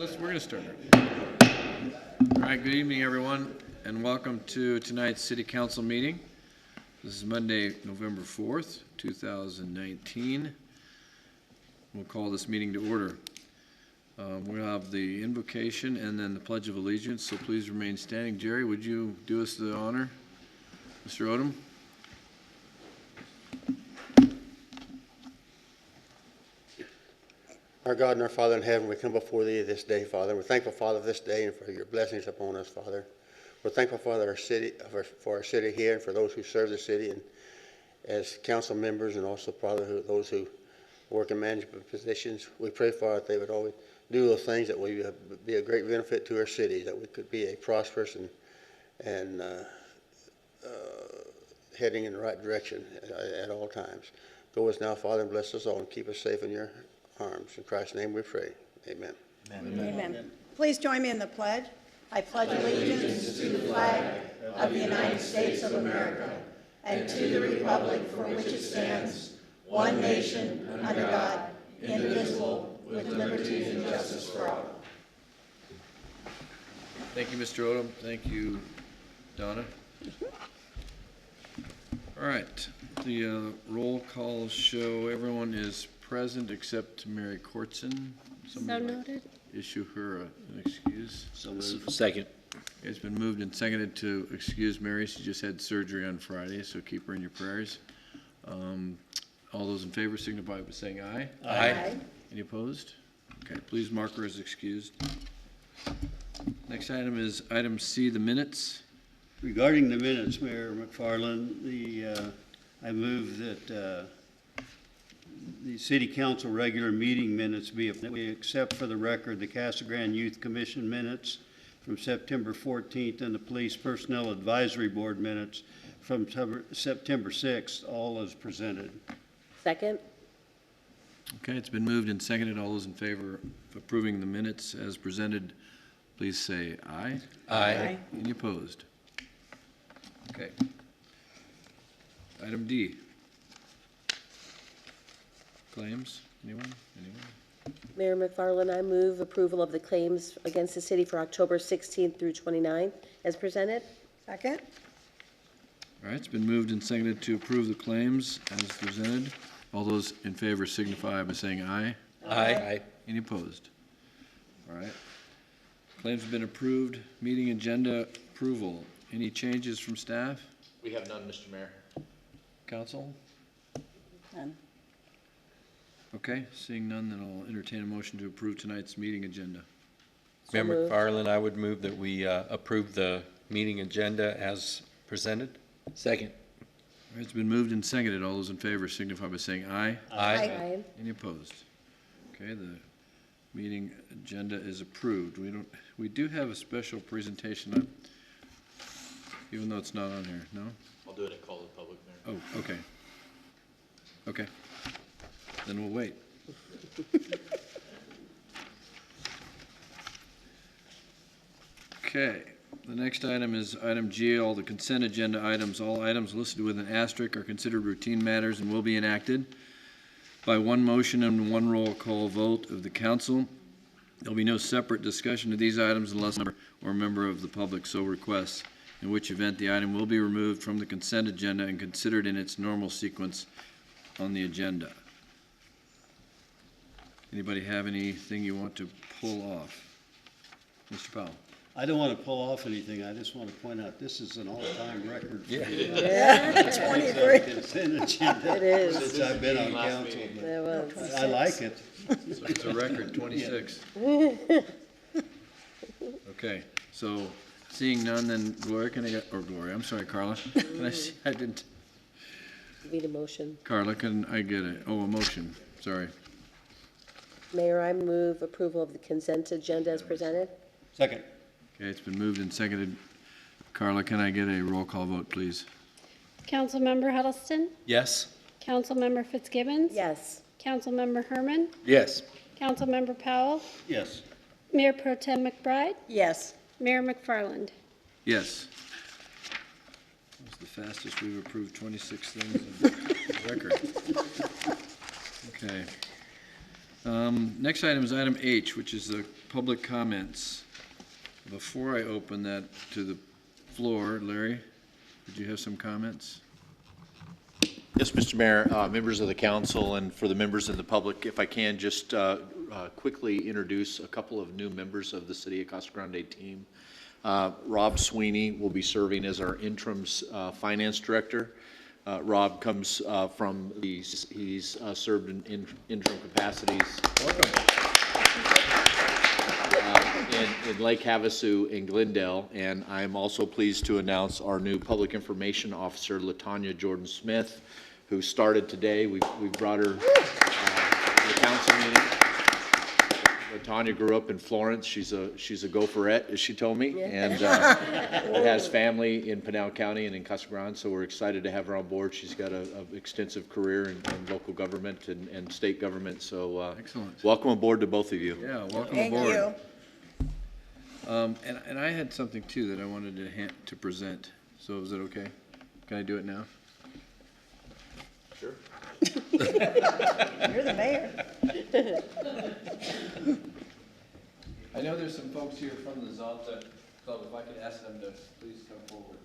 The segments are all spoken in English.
We're going to start. All right, good evening, everyone, and welcome to tonight's City Council meeting. This is Monday, November 4th, 2019. We'll call this meeting to order. We'll have the invocation and then the Pledge of Allegiance, so please remain standing. Jerry, would you do us the honor? Mr. Odom? Our God and our Father in heaven, we come before Thee this day, Father. We're thankful, Father, for this day and for Your blessings upon us, Father. We're thankful, Father, for our city here and for those who serve the city and as council members, and also, Father, those who work in management positions. We pray, Father, that they would always do those things that would be a great benefit to our city, that we could be a prosperous and heading in the right direction at all times. Go with us now, Father, and bless us all and keep us safe in Your arms. In Christ's name we pray. Amen. Amen. Amen. Please join me in the pledge. I pledge allegiance to the flag of the United States of America and to the republic for which it stands, one nation, under God, indivisible, with liberty and justice for all. Thank you, Mr. Odom. Thank you, Donna. All right, the roll call show everyone is present except Mary Courtson. So noted. Issue her an excuse. So moved. Second. It's been moved and seconded to excuse Mary. She just had surgery on Friday, so keep her in your prayers. All those in favor signify by saying aye. Aye. Any opposed? Okay, please mark her as excused. Next item is item C, the minutes. Regarding the minutes, Mayor McFarland, I move that the City Council regular meeting minutes be, we accept for the record the Casa Grande Youth Commission minutes from September 14th and the Police Personnel Advisory Board minutes from September 6th, all as presented. Second. Okay, it's been moved and seconded. All those in favor of approving the minutes as presented, please say aye. Aye. Any opposed? Okay. Item D. Claims. Anyone? Mayor McFarland, I move approval of the claims against the city for October 16th through 29th as presented. Second. All right, it's been moved and seconded to approve the claims as presented. All those in favor signify by saying aye. Aye. Any opposed? All right. Claims have been approved. Meeting agenda approval. Any changes from staff? We have none, Mr. Mayor. Council? None. Okay, seeing none, then I'll entertain a motion to approve tonight's meeting agenda. So Mayor moved. McFarland, I would move that we approve the meeting agenda as presented. Second. All right, it's been moved and seconded. All those in favor signify by saying aye. Aye. Any opposed? Okay, the meeting agenda is approved. We do have a special presentation, even though it's not on here, no? I'll do it at call to the public, Mayor. Oh, okay. Okay. Then we'll wait. Okay, the next item is item G, all the consent agenda items. All items listed with an asterisk are considered routine matters and will be enacted by one motion and one roll call vote of the council. There'll be no separate discussion of these items unless a member or a member of the public so requests, in which event the item will be removed from the consent agenda and considered in its normal sequence on the agenda. Anybody have anything you want to pull off? Mr. Powell. I don't want to pull off anything. I just want to point out this is an all-time record. Yeah. Yeah, 23. Consent agenda it is. since I've been on council. There was. I like it. So it's a record 26. Okay, so seeing none, then Gloria, I'm sorry, Carla. Can I didn't. Need a motion. Carla, can I get a motion? Sorry. Mayor, I move approval of the consent agenda as presented. Second. Okay, it's been moved and seconded. Carla, can I get a roll call vote, please? Councilmember Huddleston? Yes. Councilmember Fitzgibbons? Yes. Councilmember Herman? Yes. Councilmember Powell? Yes. Mayor Pro Tem McBride? Yes. Mayor McFarland? Yes. That's the fastest we've approved 26 things in the record. Okay. Next item is item H, which is the public comments. Before I open that to the floor, Larry, did you have some comments? Yes, Mr. Mayor, members of the council, and for the members of the public, if I can just quickly introduce a couple of new members of the City of Casa Grande team. Rob Sweeney will be serving as our interim finance director. Rob comes from he's served in interim capacities. Welcome. In Lake Havasu and Glendale, and I'm also pleased to announce our new public information officer, LaTanya Jordan Smith, who started today. We brought her to the council meeting. LaTanya grew up in Florence. She's a Gopherette, as she told me, and has family in Pinal County and in Casa Grande. So we're excited to have her on board. She's got an extensive career in local government and state government. So Excellent. Welcome aboard to both of you. Yeah, welcome Thank aboard. you. And I had something too that I wanted to present. So is it okay? Can I do it now? Sure. You're the mayor. I know there's some folks here from the Zonta Club. If I could ask them to please come forward.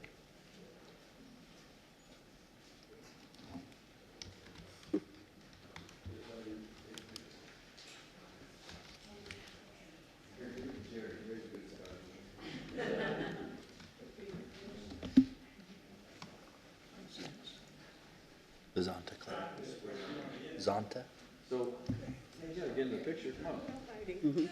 The Zonta Club. Zonta? So, you gotta get in the picture, come on.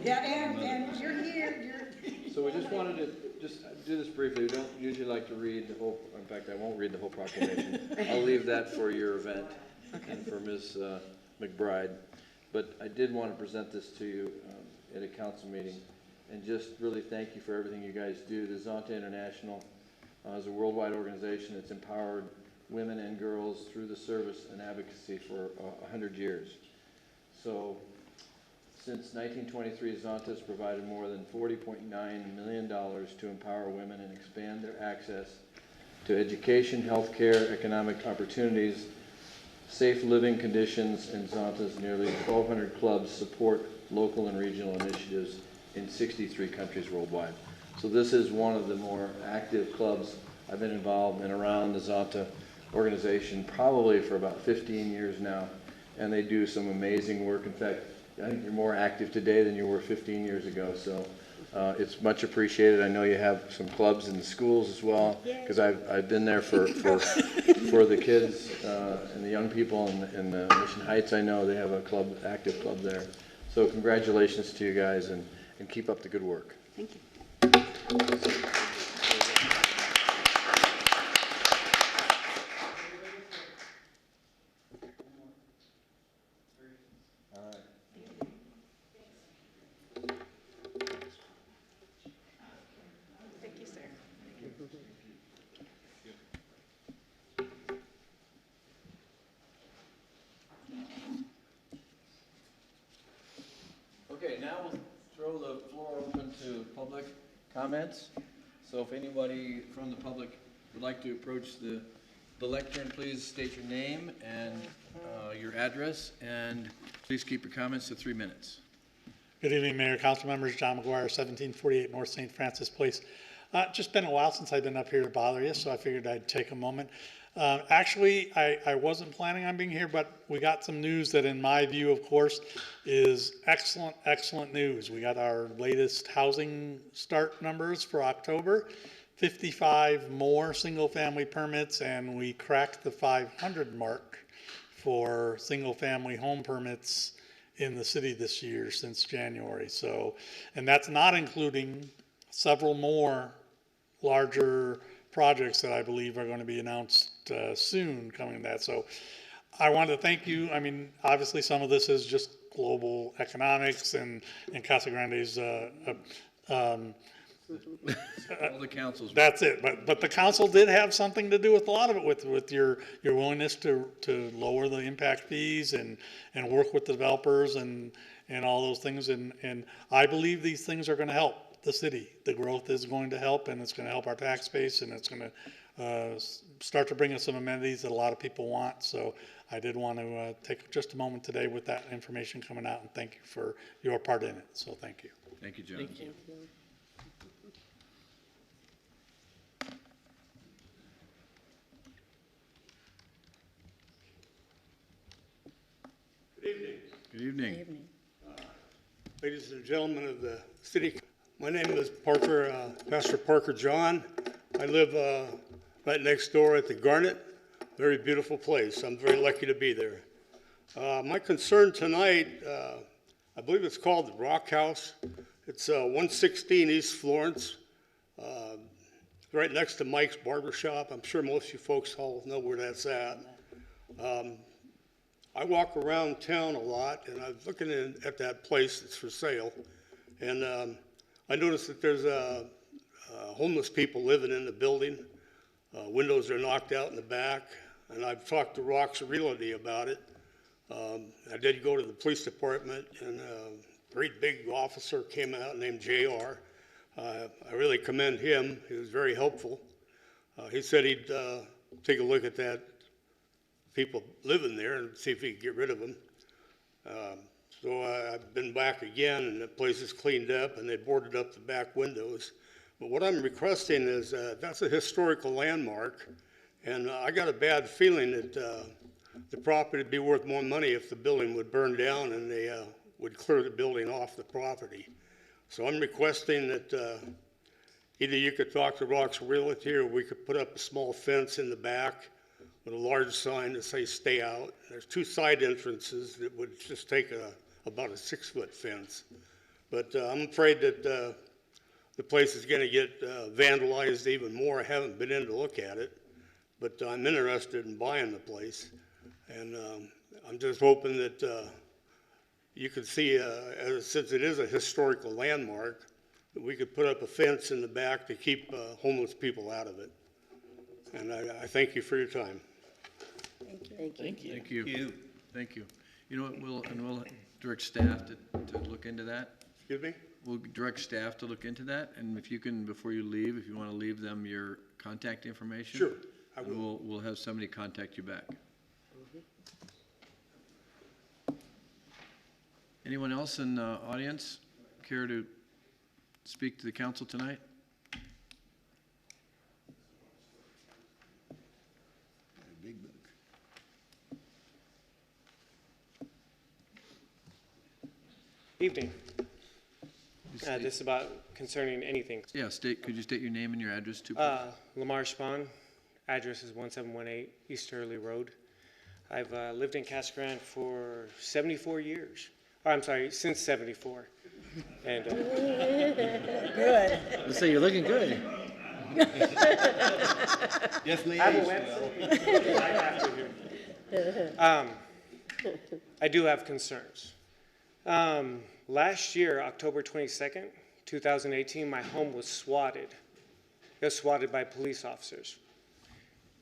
Yeah, and you're here, So we just wanted to just do this briefly. We don't usually like to read the whole, in fact, I won't read the whole proclamation. I'll leave that for your event and for Ms. McBride. But I did want to present this to you at a council meeting and just really thank you for everything you guys do. The Zonta International is a worldwide organization that's empowered women and girls through the service and advocacy for 100 years. So since 1923, Zonta has provided more than $40.9 million to empower women and expand their access to education, healthcare, economic opportunities, safe living conditions, and Zonta's nearly 1,200 clubs support local and regional initiatives in 63 countries worldwide. So this is one of the more active clubs. I've been involved and around the Zonta organization probably for about 15 years now, and they do some amazing work. In fact, I think you're more active today than you were 15 years ago, so it's much appreciated. I know you have some clubs in the schools as well, because I've been there for the kids and the young people in the Mission Heights. I know they have a club, active club there. So congratulations to you guys, and keep up the good work. Thank you. Thank you, sir. Okay, now we'll throw the floor open to public comments. So if anybody from the public would like to approach the lectern, please state your name and your address, and please keep your comments to 3 minutes. Good evening, Mayor, council members. John McGuire, 1748 North St. Francis Place. Just been a while since I've been up here to bother you, so I figured I'd take a moment. Actually, I wasn't planning on being here, but we got some news that, in my view, of course, is excellent, excellent news. We got our latest housing start numbers for October, 55 more single-family permits, and we cracked the 500 mark for single-family home permits in the city this year since January. So, and that's not including several more larger projects that I believe are going to be announced soon coming to that. So I wanted to thank you. I mean, obviously some of this is just global economics and Casa Grande's All the councils. that's it. But the council did have something to do with a lot of it, with your willingness to lower the impact fees and work with developers and all those things. And I believe these things are going to help the city. The growth is going to help, and it's going to help our tax base, and it's going to start to bring us some amenities that a lot of people want. So I did want to take just a moment today with that information coming out and thank you for your part in it. So thank you. Thank you, John. Thank you. Good evening. Ladies and gentlemen of the city, my name is Parker, Pastor Parker John. I live right next door at the Garnet. Very beautiful place. I'm very lucky to be there. My concern tonight, I believe it's called the Rock House. It's 116 East Florence, right next to Mike's Barber Shop. I'm sure most of you folks all know where that's at. I walk around town a lot, and I was looking at that place that's for sale, and I noticed that there's homeless people living in the building. Windows are knocked out in the back, and I've talked to Rock's Realty about it. I did go to the police department, and a great big officer came out named JR. I really commend him. He was very helpful. He said he'd take a look at that people living there and see if he could get rid of them. So I've been back again, and the place is cleaned up, and they boarded up the back windows. But what I'm requesting is that's a historical landmark, and I got a bad feeling that the property would be worth more money if the building would burn down and they would clear the building off the property. So I'm requesting that either you could talk to Rock's Realty, or we could put up a small fence in the back with a large sign that says "Stay Out." There's two side entrances that would just take about a 6-foot fence. But I'm afraid that the place is going to get vandalized even more. I haven't been in to look at it, but I'm interested in buying the place. And I'm just hoping that you could see, since it is a historical landmark, that we could put up a fence in the back to keep homeless people out of it. And I thank you for your time. Thank you. Thank you. Thank you. Thank you. You know what, we'll direct staff to look into that. Excuse me? We'll direct staff to look into that, and if you can, before you leave, if you want to leave them your contact information. Sure, I will. We'll have somebody contact you back. Anyone else in the audience care to speak to the council tonight? Big book. Evening. This is about concerning anything. Yeah, could you state your name and your address too, please? Lamar Spahn, address is 1718 East Hurley Road. I've lived in Casa Grande for 74 years. Oh, I'm sorry, since 74. And Good. Let's say you're looking good. Definitely. I have a website. I do have concerns. Last year, October 22nd, 2018, my home was swatted. It was swatted by police officers.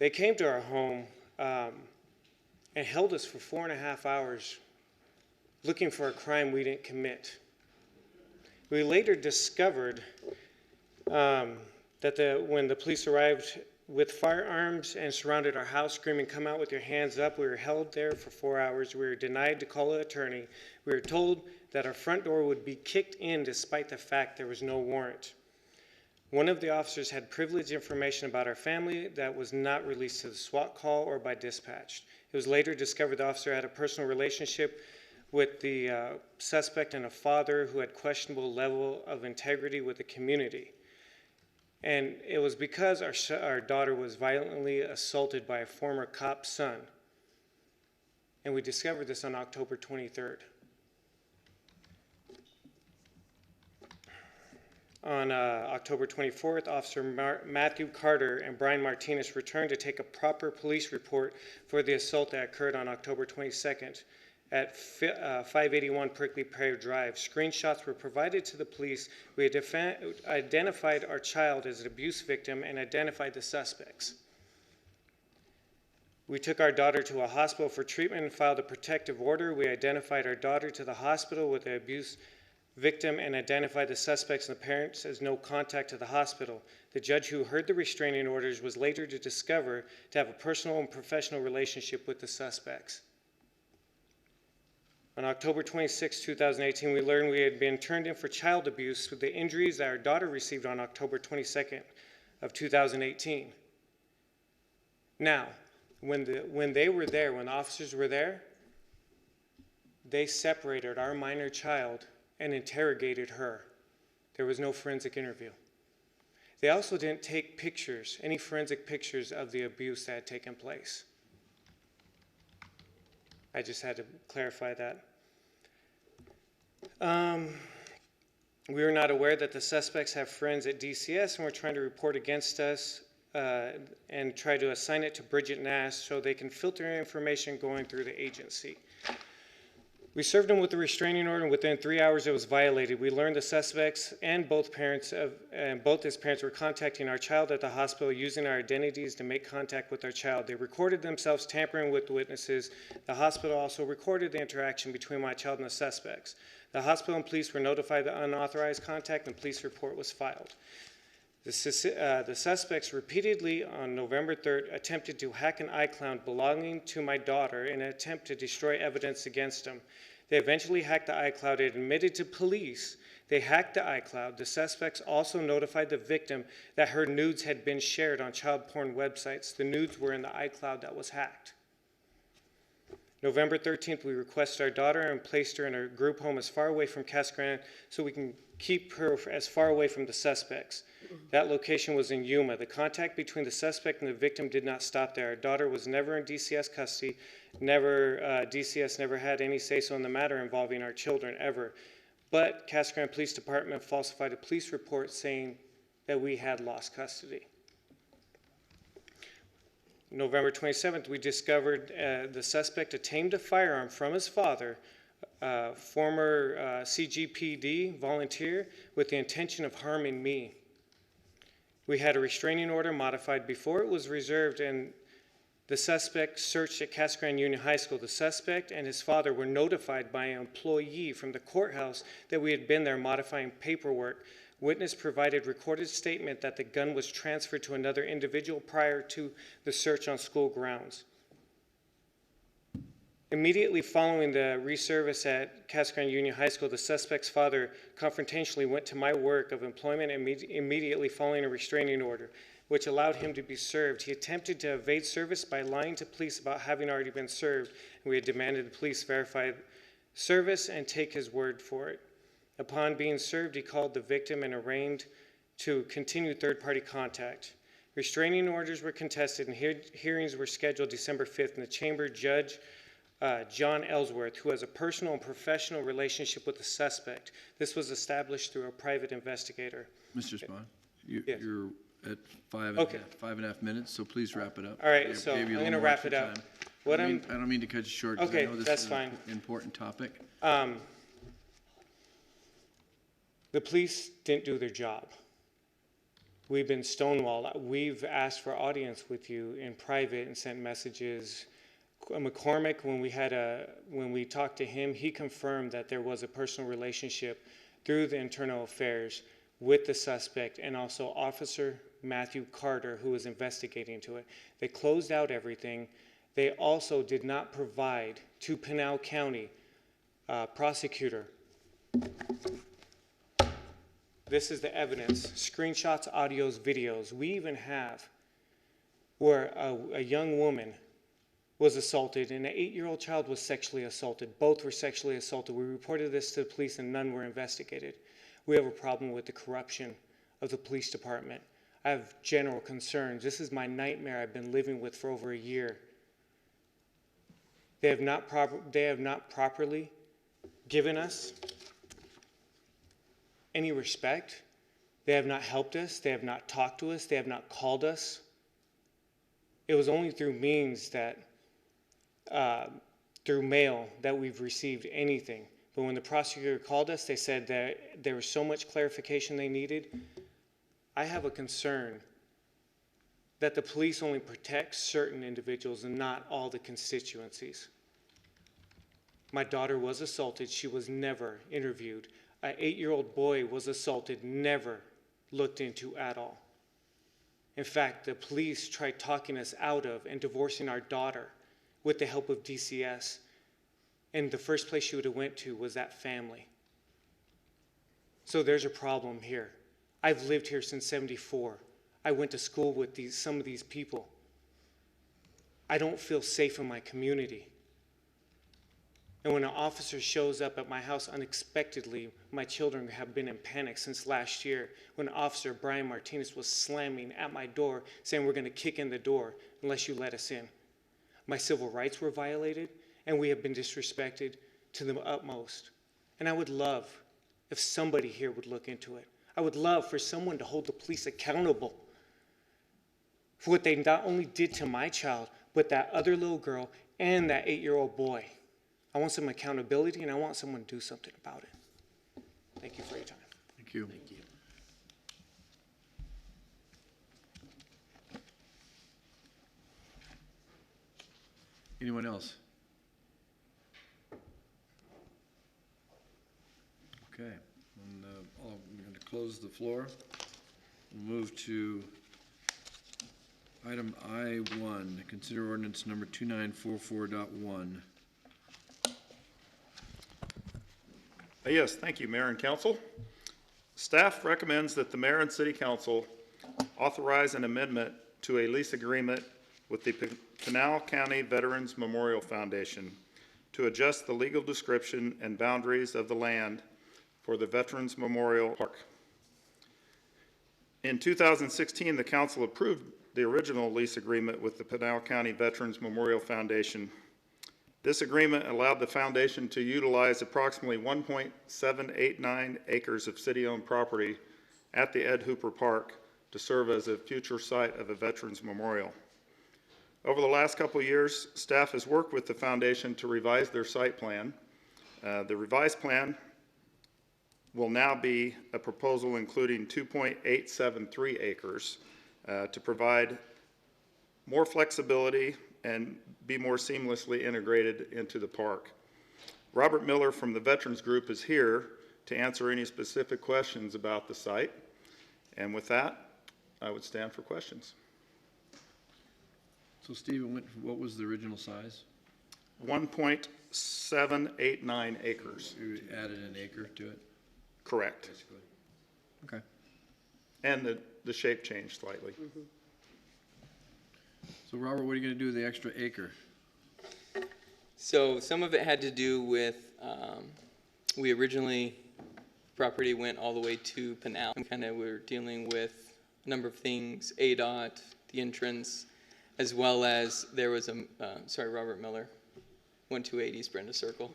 They came to our home and held us for 4.5 hours looking for a crime we didn't commit. We later discovered that when the police arrived with firearms and surrounded our house, screaming, "Come out with your hands up." We were held there for 4 hours. We were denied to call an attorney. We were told that our front door would be kicked in despite the fact there was no warrant. One of the officers had privileged information about our family that was not released to the SWAT call or by dispatch. It was later discovered the officer had a personal relationship with the suspect and a father who had questionable level of integrity with the community. And it was because our daughter was violently assaulted by a former cop's son. And we discovered this on October 23rd. On October 24th, Officer Matthew Carter and Brian Martinez returned to take a proper police report for the assault that occurred on October 22nd at 581 Prickly Pear Drive. Screenshots were provided to the police. We had identified our child as an abuse victim and identified the suspects. We took our daughter to a hospital for treatment and filed a protective order. We identified our daughter to the hospital with the abuse victim and identified the suspects and the parents as no contact to the hospital. The judge who heard the restraining orders was later to discover to have a personal and professional relationship with the suspects. On October 26, 2018, we learned we had been turned in for child abuse with the injuries that our daughter received on October 22nd of 2018. Now, when the officers were there, they separated our minor child and interrogated her. There was no forensic interview. They also didn't take pictures, any forensic pictures of the abuse that had taken place. I just had to clarify that. We were not aware that the suspects have friends at DCS and were trying to report against us and try to assign it to Bridget Nash so they can filter information going through the agency. We served him with a restraining order, and within 3 hours it was violated. We learned the suspects and both his parents were contacting our child at the hospital using our identities to make contact with our child. They recorded themselves tampering with witnesses. The hospital also recorded the interaction between my child and the suspects. The hospital and police were notified of the unauthorized contact, and a police report was filed. The suspects repeatedly on November 3rd attempted to hack an iCloud belonging to my daughter in an attempt to destroy evidence against him. They eventually hacked the iCloud and admitted to police they hacked the iCloud. The suspects also notified the victim that her nudes had been shared on child porn websites. The nudes were in the iCloud that was hacked. November 13th, we requested our daughter and placed her in a group home as far away from Casa Grande so we can keep her as far away from the suspects. That location was in Yuma. The contact between the suspect and the victim did not stop there. Our daughter was never in DCS custody. DCS never had any say-so in the matter involving our children, ever. But Casa Grande Police Department falsified a police report saying that we had lost custody. November 27th, we discovered the suspect obtained a firearm from his father, former CGPD volunteer, with the intention of harming me. We had a restraining order modified before it was reserved, and the suspect searched at Casa Grande Union High School. The suspect and his father were notified by an employee from the courthouse that we had been there modifying paperwork. Witness provided recorded statement that the gun was transferred to another individual prior to the search on school grounds. Immediately following the reservice at Casa Grande Union High School, the suspect's father confrontationally went to my work of employment immediately following a restraining order, which allowed him to be served. He attempted to evade service by lying to police about having already been served, and we had demanded the police verify service and take his word for it. Upon being served, he called the victim and arranged to continue third-party contact. Restraining orders were contested and hearings were scheduled December 5th, and the chamber judge, John Ellsworth, who has a personal and professional relationship with the suspect. This was established through a private investigator. Mr. Spahn, Yes. you're at five and a half minutes, so please wrap it up. All right, so I'm going to wrap it up. I don't mean to cut you short, 'cause I Okay, know this that's is fine. an important topic. The police didn't do their job. We've been stonewalled. We've asked for audience with you in private and sent messages. McCormick, when we talked to him, he confirmed that there was a personal relationship through the internal affairs with the suspect and also Officer Matthew Carter, who was investigating into it. They closed out everything. They also did not provide to Pinal County prosecutor. This is the evidence, screenshots, audios, videos. We even have where a young woman was assaulted and an 8-year-old child was sexually assaulted. Both were sexually assaulted. We reported this to the police and none were investigated. We have a problem with the corruption of the police department. I have general concerns. This is my nightmare I've been living with for over a year. They have not properly given us any respect. They have not helped us. They have not talked to us. They have not called us. It was only through means that, through mail, that we've received anything. But when the prosecutor called us, they said that there was so much clarification they needed. I have a concern that the police only protect certain individuals and not all the constituencies. My daughter was assaulted. She was never interviewed. an 8-year-old boy was assaulted never looked into at all. In fact, the police tried talking us out of and divorcing our daughter with the help of DCS. And the first place she would have went to was that family. So there's a problem here. I've lived here since '74. I went to school with some of these people. I don't feel safe in my community. And when an officer shows up at my house unexpectedly, my children have been in panic since last year when Officer Brian Martinez was slamming at my door saying, "We're going to kick in the door unless you let us in." My civil rights were violated, and we have been disrespected to the utmost. And I would love if somebody here would look into it. I would love for someone to hold the police accountable for what they not only did to my child, but that other little girl and that 8-year-old boy. I want some accountability, and I want someone to do something about it. Thank you for your time. Thank you. Thank you. Anyone else? Okay, and I'm going to close the floor. We'll move to item I1, consider ordinance number 2944.1. Yes, thank you, Mayor and Council. Staff recommends that the Mayor and City Council authorize an amendment to a lease agreement with the Pinal County Veterans Memorial Foundation to adjust the legal description and boundaries of the land for the Veterans Memorial Park. In 2016, the council approved the original lease agreement with the Pinal County Veterans Memorial Foundation. This agreement allowed the foundation to utilize approximately 1.789 acres of city-owned property at the Ed Hooper Park to serve as a future site of a Veterans Memorial. Over the last couple of years, staff has worked with the foundation to revise their site plan. The revised plan will now be a proposal including 2.873 acres to provide more flexibility and be more seamlessly integrated into the park. Robert Miller from the Veterans Group is here to answer any specific questions about the site. And with that, I would stand for questions. So Stephen, what was the original size? 1.789 acres. You added an acre to it? Correct. Basically. Okay. And the shape changed slightly. Mm-hmm. So Robert, what are you going to do with the extra acre? So some of it had to do with, we originally, property went all the way to Pinal. And kind of we're dealing with a number of things, ADOT, the entrance, as well as there was a, sorry, Robert Miller, 1280 Brenda Circle.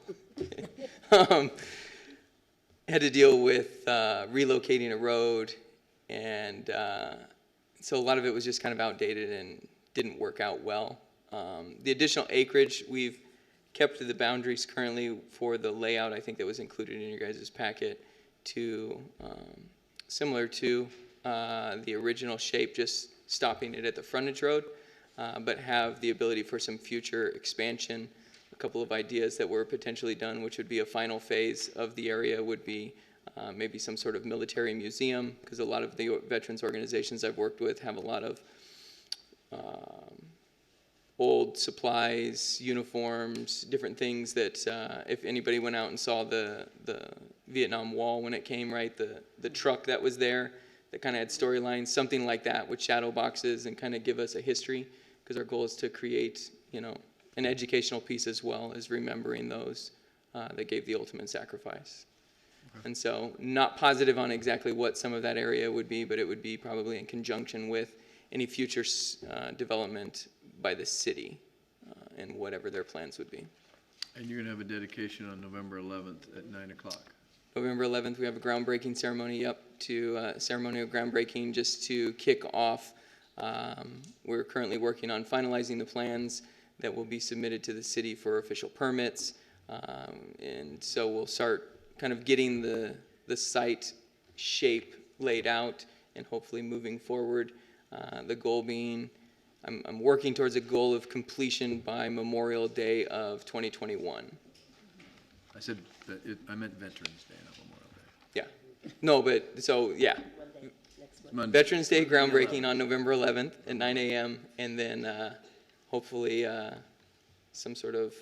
Had to deal with relocating a road, and so a lot of it was just kind of outdated and didn't work out well. The additional acreage, we've kept the boundaries currently for the layout, I think that was included in your guys' packet, to similar to the original shape, just stopping it at the frontage road, but have the ability for some future expansion. A couple of ideas that were potentially done, which would be a final phase of the area, would be maybe some sort of military museum, because a lot of the veterans organizations I've worked with have a lot of old supplies, uniforms, different things that if anybody went out and saw the Vietnam Wall when it came, right, the truck that was there that kind of had storylines, something like that with shadow boxes, and kind of give us a history, because our goal is to create, you know, an educational piece as well as remembering those that gave the ultimate sacrifice. Okay. And so not positive on exactly what some of that area would be, but it would be probably in conjunction with any future development by the city and whatever their plans would be. And you're going to have a dedication on November 11th at 9 o'clock. November 11th, we have a groundbreaking ceremony, up to ceremonial groundbreaking just to kick off. We're currently working on finalizing the plans that will be submitted to the city for official permits. And so we'll start kind of getting the site shape laid out and hopefully moving forward. The goal being, I'm working towards a goal of completion by Memorial Day of 2021. I said, I meant Veterans Day, not Memorial Day. No, but, so, yeah. Monday. Veterans Day groundbreaking on November 11th at 9 a.m. And then hopefully some sort of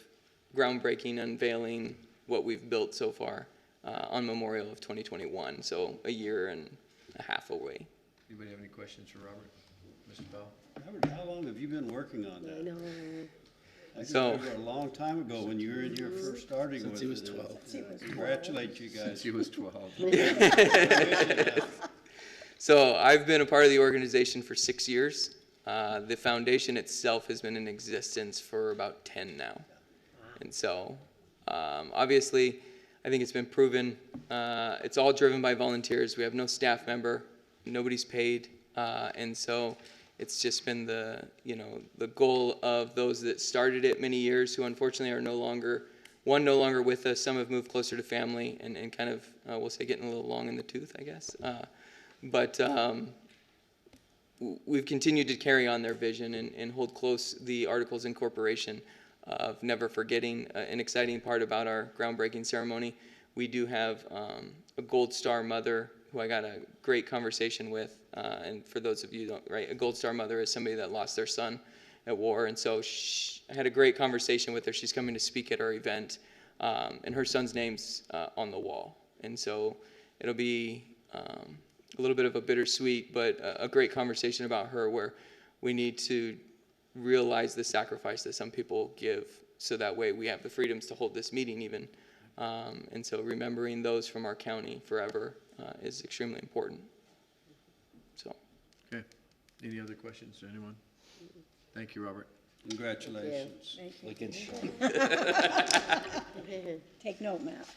groundbreaking unveiling what we've built so far on Memorial of 2021. So a year and a half away. Anybody have any questions for Robert? Mr. Powell? Robert, how long have you been working on that? I know. I can So- remember a long time ago when you were in here first starting with Since he was it. 12. Congratulate you guys. Since he was 12. So I've been a part of the organization for 6 years. The foundation itself has been in existence for about 10 now. And so, obviously, I think it's been proven, it's all driven by volunteers. We have no staff member, nobody's paid. And so it's just been the goal of those that started it many years who unfortunately are no longer with us. Some have moved closer to family and kind of, we'll say, getting a little long in the tooth, I guess. But we've continued to carry on their vision and hold close the Articles of Incorporation of never forgetting. An exciting part about our groundbreaking ceremony, we do have a Gold Star mother who I got a great conversation with. And for those of you who don't, right, a Gold Star mother is somebody that lost their son at war. And so I had a great conversation with her. She's coming to speak at our event. And her son's name's on the wall. And so it'll be a little bit of a bittersweet, but a great conversation about her, where we need to realize the sacrifice that some people give so that way we have the freedoms to hold this meeting even. And so remembering those from our county forever is extremely important. So. Okay. Any other questions to anyone? Thank you, Robert. Congratulations. Look at Sean. Take note, Matt.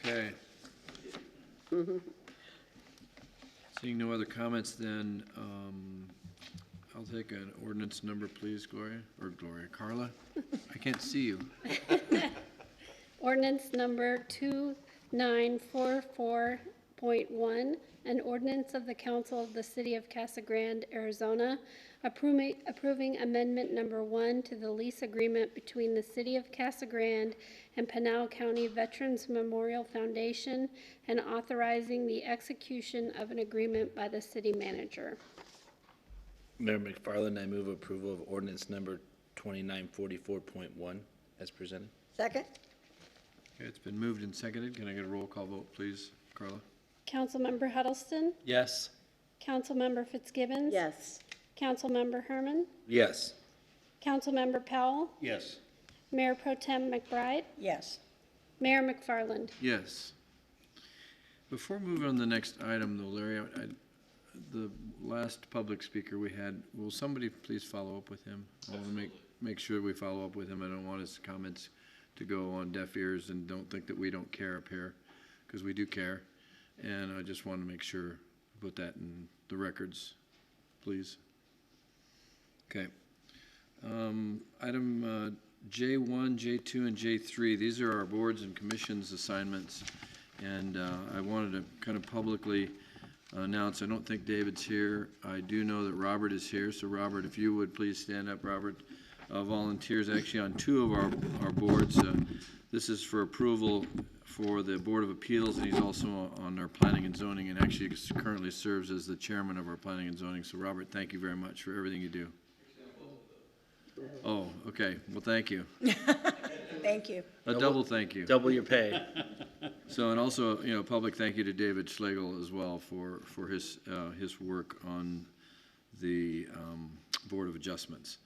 Okay. Seeing no other comments, then I'll take an ordinance number, please, Carla? I can't see you. Ordinance number 2944.1, an ordinance of the Council of the City of Casa Grande, Arizona, approving amendment number 1 to the lease agreement between the City of Casa Grande and Pinal County Veterans Memorial Foundation, and authorizing the execution of an agreement by the city manager. Mayor McFarland, I move approval of ordinance number 2944.1 as presented. Second? Okay, it's been moved and seconded. Can I get a roll call vote, please, Carla? Councilmember Huddleston? Yes. Councilmember Fitzgibbons? Yes. Councilmember Herman? Yes. Councilmember Powell? Yes. Mayor Pro Tem McBride? Yes. Mayor McFarland? Yes. Before moving on to the next item, though, Larry, the last public speaker we had, will somebody please follow up with him? I want to make sure we follow up with him. I don't want his comments to go on deaf ears, and don't think that we don't care up here, because we do care. And I just want to make sure, put that in the records, please. Okay. Item J1, J2, and J3, these are our boards and commissions assignments. And I wanted to kind of publicly announce, I don't think David's here. I do know that Robert is here. So Robert, if you would please stand up. Robert volunteers actually on 2 of our boards. This is for approval for the Board of Appeals, and he's also on our Planning and Zoning, and actually currently serves as the chairman of our Planning and Zoning. So Robert, thank you very much for everything you do. Oh, okay. Well, thank you. Thank you. A double thank you. Double your pay. So, and also, public thank you to David Schlegel as well for his work on the Board of Adjustments.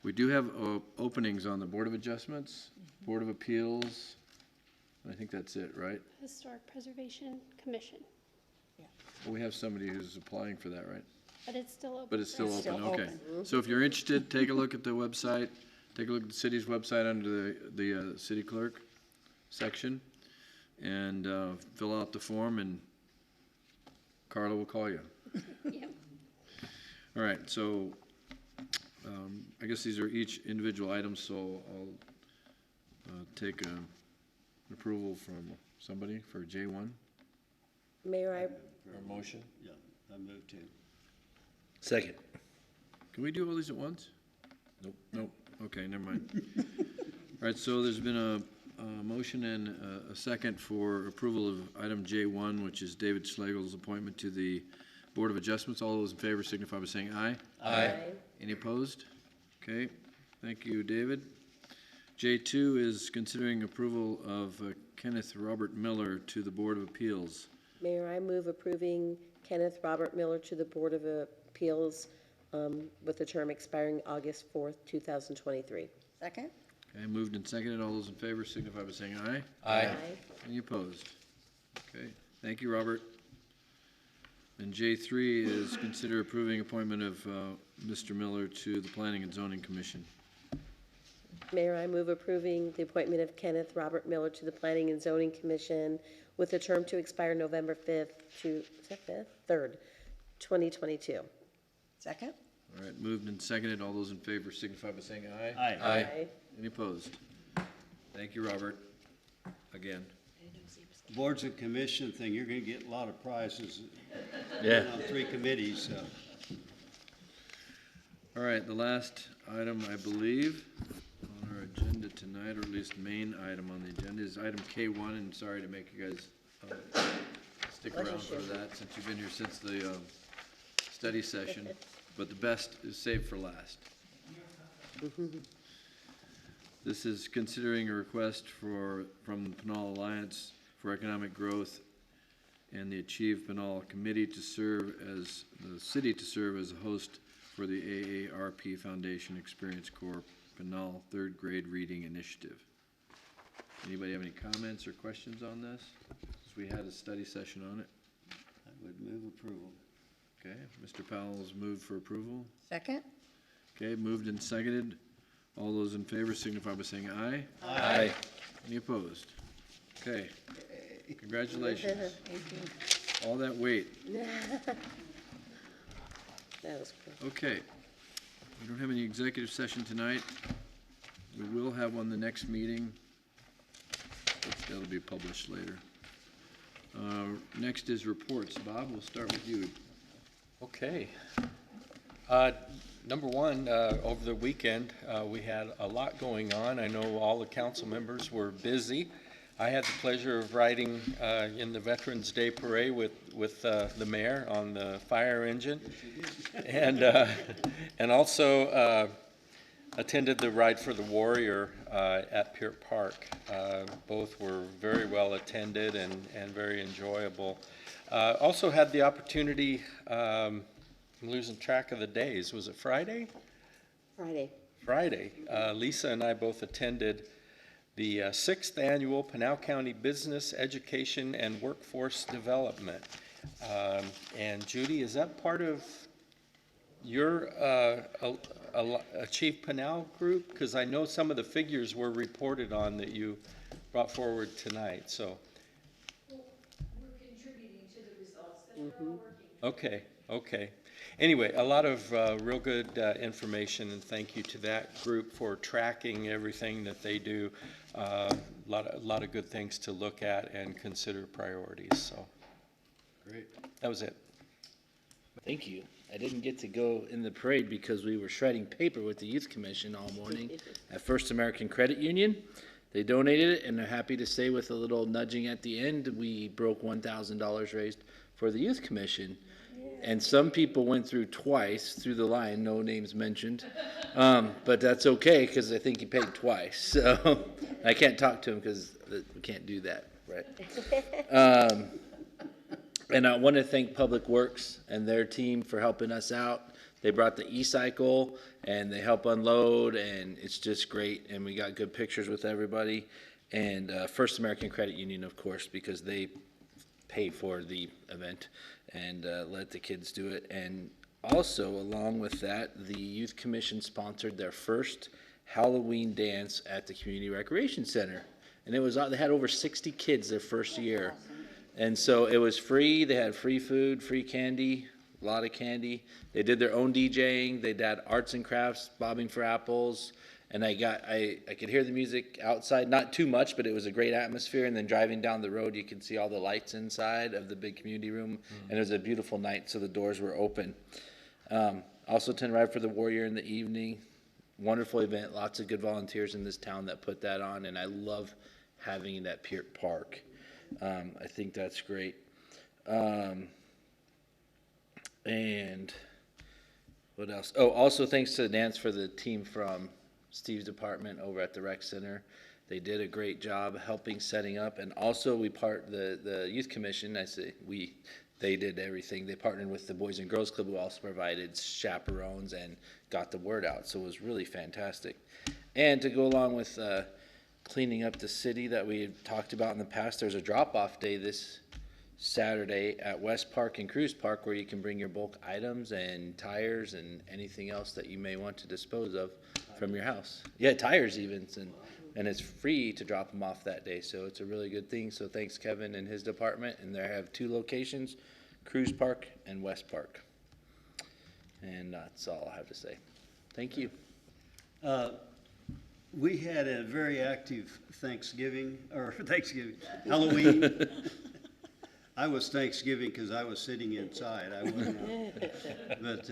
We do have openings on the Board of Adjustments, Board of Appeals. I think that's it, right? Historic Preservation Commission, Well, we have somebody who's applying for that, right? but it's still open. But it's still It's open, still okay. So if you're interested, take a look at the website, take a look at the city's website under the city clerk section, and fill out the form, and Carla will call you. Yep. All right, so I guess these are each individual items, so I'll take an approval from somebody for J1. Mayor, Or a motion? Yeah, I move to. Second. Can we do all these at once? Nope. Okay, never mind. All right, so there's been a motion and a second for approval of item J1, which is David Schlegel's appointment to the Board of Adjustments. All those in favor signify by saying aye. Aye. Any opposed? Okay, thank you, David. J2 is considering approval of Kenneth Robert Miller to the Board of Appeals. Mayor, I move approving Kenneth Robert Miller to the Board of Appeals with the term expiring August 4th, 2023. Second? Okay, moved and seconded. All those in favor signify by saying aye. Aye. Any opposed? Okay, thank you, Robert. And J3 is consider approving appointment of Mr. Miller to the Planning and Zoning Commission. Mayor, I move approving the appointment of Kenneth Robert Miller to the Planning and Zoning Commission with a term to expire November 5th to, is that 5th? 3rd, 2022. Second? All right, moved and seconded. All those in favor signify by saying aye. Aye. Aye. Any opposed? Thank you, Robert. Again. Boards and commission thing, you're gonna get a lot of prizes. Yeah. On 3 committees, so. All right, the last item, I believe, on our agenda tonight, or at least main item on the agenda, is item K1, and sorry to make you guys stick around for that, since you've been here since the study session, but the best is saved for last. This is considering a request from the Pinal Alliance for Economic Growth and the Achieve Pinal Committee to serve as, the city to serve as a host for the AARP Foundation Experience Corps Pinal Third Grade Reading Initiative. Anybody have any comments or questions on this? Because we had a study session on it. I would move approval. Okay, Mr. Powell's moved for approval. Second? Okay, moved and seconded. All those in favor signify by saying aye. Aye. Any opposed? Okay, congratulations. All that wait. That was cool. Okay, we don't have any executive session tonight. We will have one the next meeting. That'll be published later. Next is reports. Bob, we'll start with you. Okay. Number one, over the weekend, we had a lot going on. I know all the council members were busy. I had the pleasure of riding in the Veterans Day Parade with the mayor on the fire engine, and also attended the Ride for the Warrior at Peart Park. Both were very well attended and very enjoyable. Also had the opportunity, I'm losing track of the days, was it Friday? Friday. Friday. Lisa and I both attended the 6th Annual Pinal County Business Education and Workforce Development. And Judy, is that part of your Chief Pinal group? Because I know some of the figures were reported on that you brought forward tonight, so. Well, we're contributing to the results that we're all working. Okay, okay. Anyway, a lot of real good information, and thank you to that group for tracking everything that they do. A lot of good things to look at and consider priorities, so. Great. That was it. Thank you. I didn't get to go in the parade because we were shredding paper with the Youth Commission all morning at First American Credit Union. They donated it, and they're happy to say with a little nudging at the end, we broke $1,000 raised for the Youth Commission. And some people went through twice through the line, no names mentioned. But that's okay, because I think he paid twice. So I can't talk to him because we can't do that, right? And I want to thank Public Works and their team for helping us out. They brought the e-cycle, and they help unload, and it's just great. And we got good pictures with everybody. And First American Credit Union, of course, because they pay for the event and let the kids do it. And also, along with that, the Youth Commission sponsored their first Halloween dance at the Community Recreation Center. And it was, they had over 60 kids their first year. And so it was free. They had free food, free candy, a lot of candy. They did their own DJing. They did arts and crafts, bobbing for apples. And I could hear the music outside, not too much, but it was a great atmosphere. And then driving down the road, you can see all the lights inside of the big community room. And it was a beautiful night, so the doors were open. Also attended Ride for the Warrior in the evening. Wonderful event, lots of good volunteers in this town that put that on. And I love having it at Peart Park. I think that's great. And what else? Oh, also thanks to Nance for the team from Steve's department over at the rec center. They did a great job helping setting up, and also the youth commission. They did everything. They partnered with the Boys and Girls Club, who also provided chaperones and got the word out. So it was really fantastic. And to go along with cleaning up the city that we had talked about in the past, there's a drop-off day this Saturday at West Park and Cruise Park where you can bring your bulk items and tires and anything else that you may want to dispose of from your house. Yeah, tires even, and it's free to drop them off that day, so it's a really good thing. So thanks Kevin and his department, and they have 2 locations, Cruise Park and West Park. And that's all I have to say. Thank you. We had a very active Halloween. I was Thanksgiving because I was sitting inside. I wasn't. But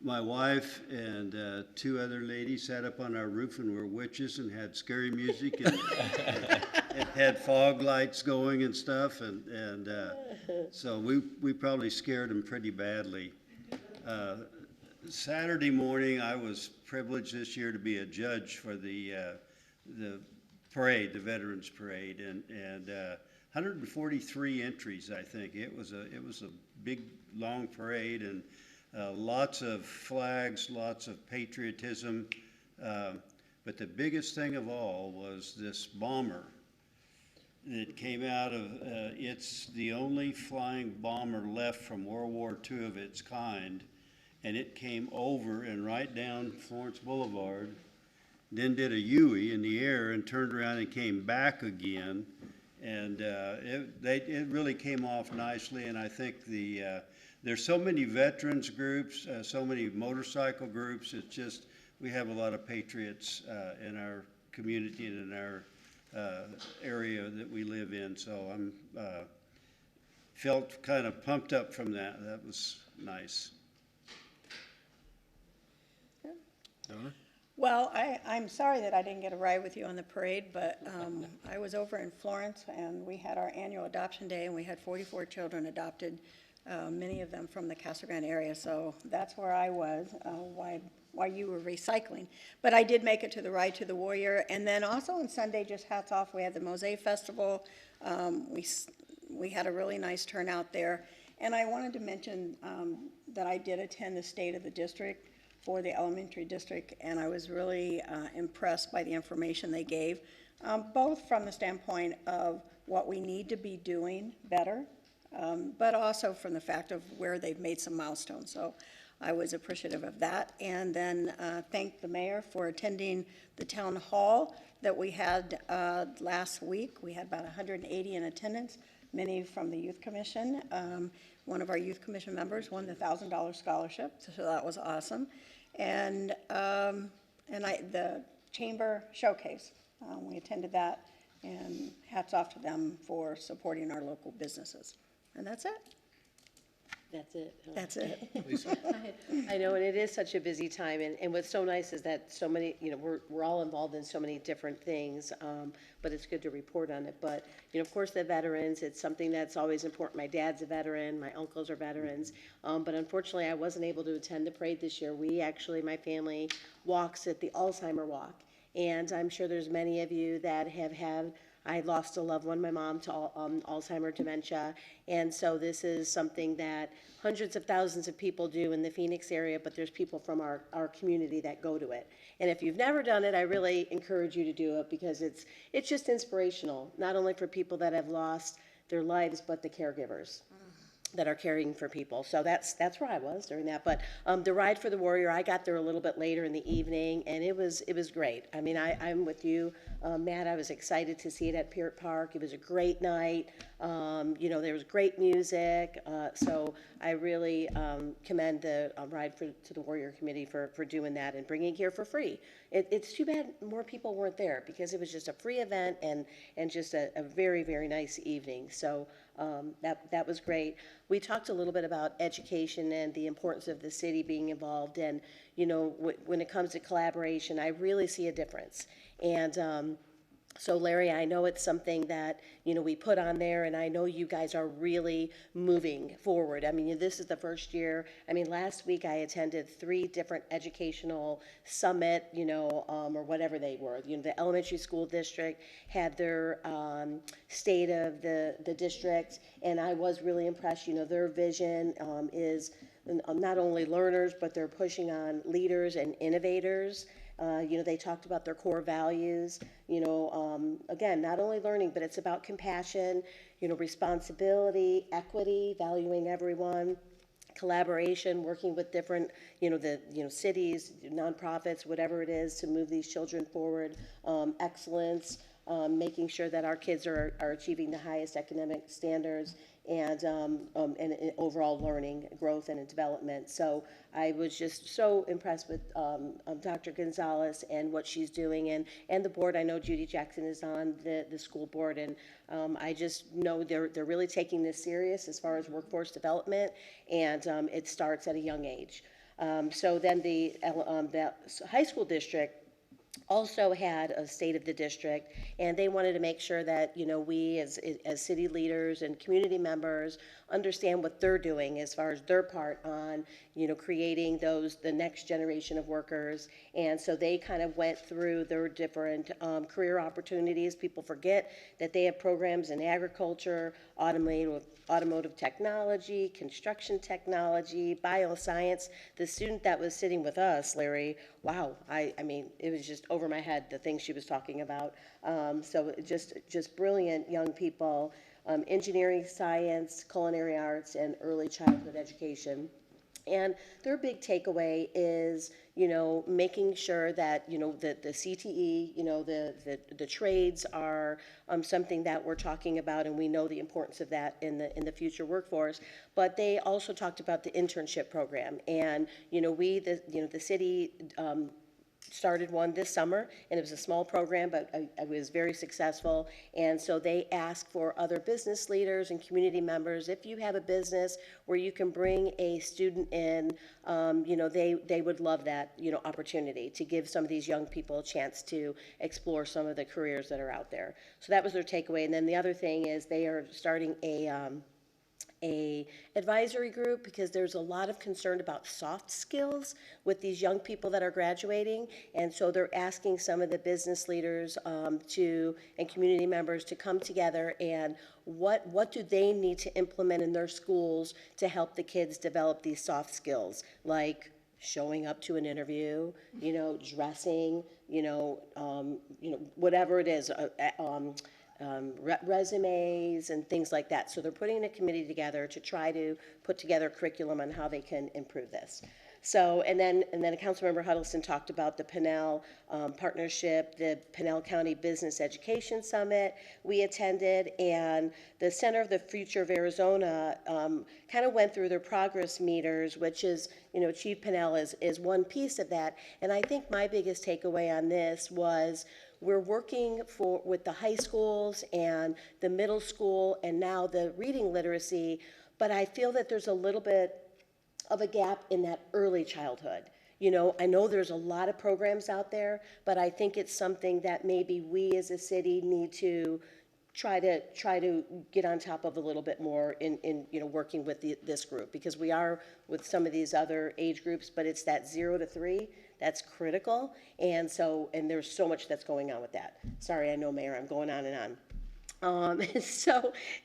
my wife and 2 other ladies sat up on our roof and were witches and had scary music and had fog lights going and stuff. And so we probably scared them pretty badly. Saturday morning, I was privileged this year to be a judge for the parade, the Veterans Parade, and 143 entries, I think. It was a big, long parade, and lots of flags, lots of patriotism. But the biggest thing of all was this bomber that came out of, it's the only flying bomber left from World War II of its kind. And it came over and right down Florence Boulevard, then did a U-ey in the air and turned around and came back again. And it really came off nicely, and I think there's so many veterans groups, so many motorcycle groups. It's just, we have a lot of patriots in our community and in our area that we live in. So I'm felt kind of pumped up from that. That was nice. Well, I'm sorry that I didn't get a ride with you on the parade, but I was over in Florence, and we had our annual adoption day, and we had 44 children adopted, many of them from the Casa Grande area. So that's where I was while you were recycling. But I did make it to the Ride to the Warrior. And then also on Sunday, just hats off, we had the Mosaic Festival. We had a really nice turnout there. And I wanted to mention that I did attend the State of the District for the elementary district, and I was really impressed by the information they gave, both from the standpoint of what we need to be doing better, but also from the fact of where they've made some milestones. So I was appreciative of that, and then thank the mayor for attending the town hall that we had last week. We had about 180 in attendance, many from the youth commission. One of our youth commission members won the $1,000 scholarship, so that was awesome. And the chamber showcase, we attended that, and hats off to them for supporting our local businesses. And that's it. That's it. Huh? That's it. I know, and it is such a busy time, and what's so nice is that so many, we're all involved in so many different things, but it's good to report on it. But, of course, the veterans, it's something that's always important. My dad's a veteran, my uncles are veterans, but unfortunately I wasn't able to attend the parade this year. My family walks at the Alzheimer Walk, and I'm sure there's many of you that have had, I lost a loved one, my mom, to Alzheimer dementia, and so this is something that hundreds of thousands of people do in the Phoenix area, but there's people from our community that go to it. And if you've never done it, I really encourage you to do it, because it's just inspirational, not only for people that have lost their lives, but the caregivers that are caring for people. So that's where I was during that. But the Ride for the Warrior, I got there a little bit later in the evening, and it was great. I mean, I'm with you, Matt. I was excited to see it at Peart Park. It was a great night. There was great music. So I really commend the Ride to the Warrior Committee for doing that and bringing it here for free. It's too bad more people weren't there, because it was just a free event and just a very, very nice evening. So that was great. We talked a little bit about education and the importance of the city being involved, and when it comes to collaboration, I really see a difference. And So Larry, I know it's something that, we put on there, and I know you guys are really moving forward. I mean, this is the first year. I mean, last week I attended 3 different educational summit, or whatever they were. The elementary school district had their state of the district, and I was really impressed. Their vision is not only learners, but they're pushing on leaders and innovators. They talked about their core values, again, not only learning, but it's about compassion, responsibility, equity, valuing everyone, collaboration, working with different, cities, nonprofits, whatever it is to move these children forward, excellence, making sure that our kids are achieving the highest academic standards, and overall learning, growth, and development. So I was just so impressed with Dr. Gonzalez and what she's doing, and the board. I know Judy Jackson is on the school board, and I just know they're really taking this serious as far as workforce development, and it starts at a young age. So then the high school district also had a state of the district, and they wanted to make sure that we as city leaders and community members understand what they're doing as far as their part on creating the next generation of workers. And so they kind of went through their different career opportunities. People forget that they have programs in agriculture, automotive technology, construction technology, bioscience. The student that was sitting with us, Larry, wow, I mean, it was just over my head, the things she was talking about. So just brilliant young people, engineering, science, culinary arts, and early childhood education. And their big takeaway is, making sure that, the CTE, the trades are something that we're talking about, and we know the importance of that in the future workforce. But they also talked about the internship program, and the city started one this summer, and it was a small program, but it was very successful. And so they asked for other business leaders and community members, if you have a business where you can bring a student in, they would love that, opportunity to give some of these young people a chance to explore some of the careers that are out there. So that was their takeaway. And then the other thing is they are starting a advisory group, because there's a lot of concern about soft skills with these young people that are graduating, and so they're asking some of the business leaders and community members to come together, and what do they need to implement in their schools to help the kids develop these soft skills, like showing up to an interview, dressing, whatever it is, resumes and things like that. So they're putting a committee together to try to put together a curriculum on how they can improve this. So, and then Councilmember Huddleston talked about the Pinal partnership, the Pinal County Business Education Summit we attended, and the Center of the Future of Arizona kind of went through their progress meters, which is, Chief Pinal is one piece of that. And I think my biggest takeaway on this was, we're working with the high schools and the middle school and now the reading literacy, but I feel that there's a little bit of a gap in that early childhood. I know there's a lot of programs out there, but I think it's something that maybe we as a city need to try to get on top of a little bit more in working with this group, because we are with some of these other age groups, but it's that 0 to 3 that's critical, and there's so much that's going on with that. Sorry, I know, Mayor, I'm going on and on.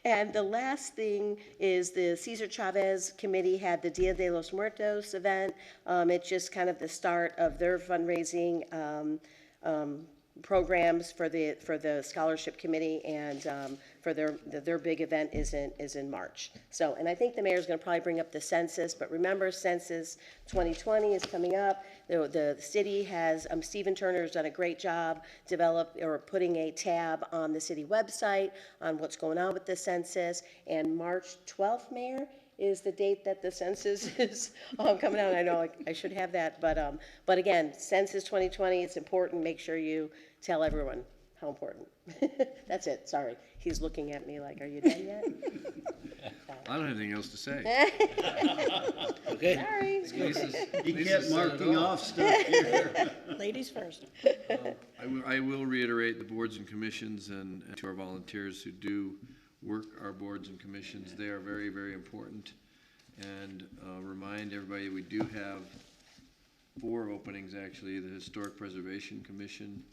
And the last thing is the Cesar Chavez Committee had the Dia de los Muertos event. It's just kind of the start of their fundraising programs for the scholarship committee, and for their big event is in March. So, and I think the mayor's going to probably bring up the census, but remember, Census 2020 is coming up. The city has Stephen Turner's done a great job putting a tab on the city website on what's going on with the census, and March 12th, Mayor, is the date that the census is coming out. I know I should have that, but again, Census 2020, it's important. Make sure you tell everyone how important. That's it, sorry. He's looking at me like, are you done yet? I don't have anything else to say. Okay. Sorry. He kept marking off stuff here. Ladies first. I will reiterate the boards and commissions and to our volunteers who do work our boards and commissions. They are very, very important. And remind everybody we do have 4 openings, actually, the Historic Preservation Commission,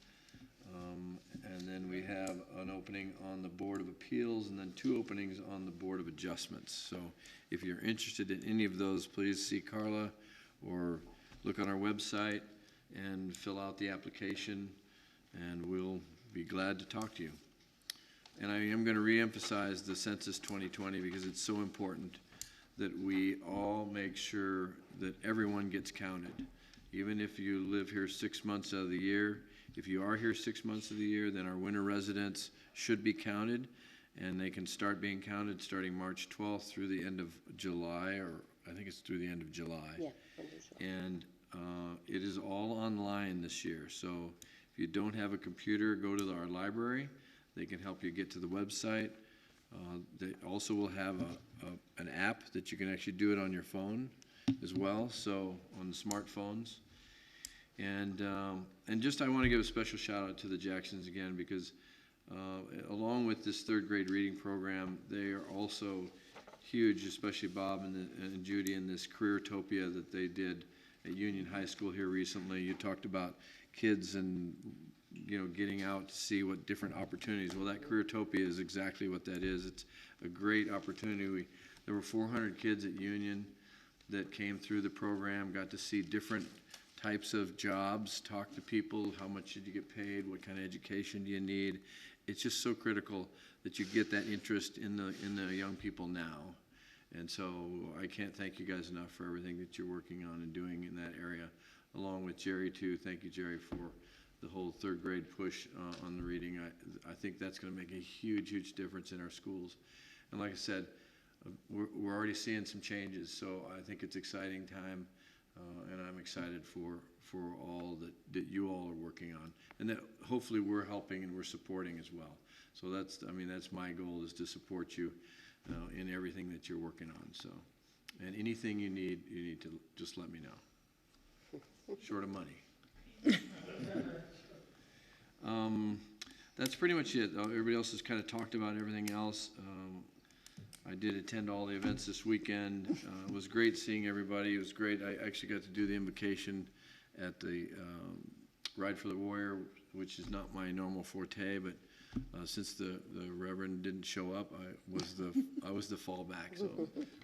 and then we have an opening on the Board of Appeals, and then 2 openings on the Board of Adjustments. So if you're interested in any of those, please see Carla or look on our website and fill out the application, and we'll be glad to talk to you. And I am going to reemphasize the Census 2020 because it's so important that we all make sure that everyone gets counted. Even if you live here 6 months out of the year, if you are here 6 months of the year, then our winter residents should be counted, and they can start being counted starting March 12th through the end of July, or I think it's through the end of July. Yeah. And it is all online this year, so if you don't have a computer, go to our library. They can help you get to the website. They also will have an app that you can actually do it on your phone as well, so on the smartphones. And just I want to give a special shout out to the Jacksons again, because along with this 3rd grade reading program, they are also huge, especially Bob and Judy, in this Careertopia that they did at Union High School here recently. You talked about kids and getting out to see what different opportunities. Well, that Careertopia is exactly what that is. It's a great opportunity. There were 400 kids at Union that came through the program, got to see different types of jobs, talk to people, how much did you get paid, what kind of education do you need. It's just so critical that you get that interest in the young people now. And so I can't thank you guys enough for everything that you're working on and doing in that area, along with Jerry too. Thank you, Jerry, for the whole 3rd grade push on the reading. I think that's going to make a huge, huge difference in our schools. And like I said, we're already seeing some changes, so I think it's exciting time, and I'm excited for all that you all are working on, and that hopefully we're helping and we're supporting as well. So that's my goal, is to support you in everything that you're working on. So, and anything you need to just let me know. Short of money. That's pretty much it. Everybody else has kind of talked about everything else. I did attend all the events this weekend. It was great seeing everybody. It was great. I actually got to do the invocation at the Ride for the Warrior, which is not my normal forte, but since the Reverend didn't show up, I was the fallback. So,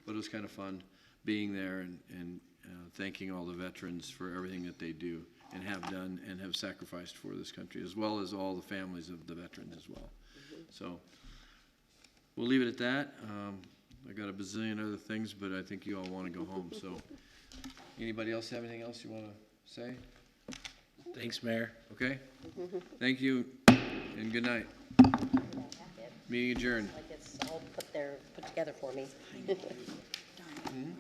but it was kind of fun being there and thanking all the veterans for everything that they do and have done and have sacrificed for this country, as well as all the families of the veterans as well. So we'll leave it at that. I got a bazillion other things, but I think you all want to go home. So anybody else have anything else you want to say? Thanks, Mayor. Okay. Thank you, and good night. Meeting adjourned. Like it's all put together for me. Hmm?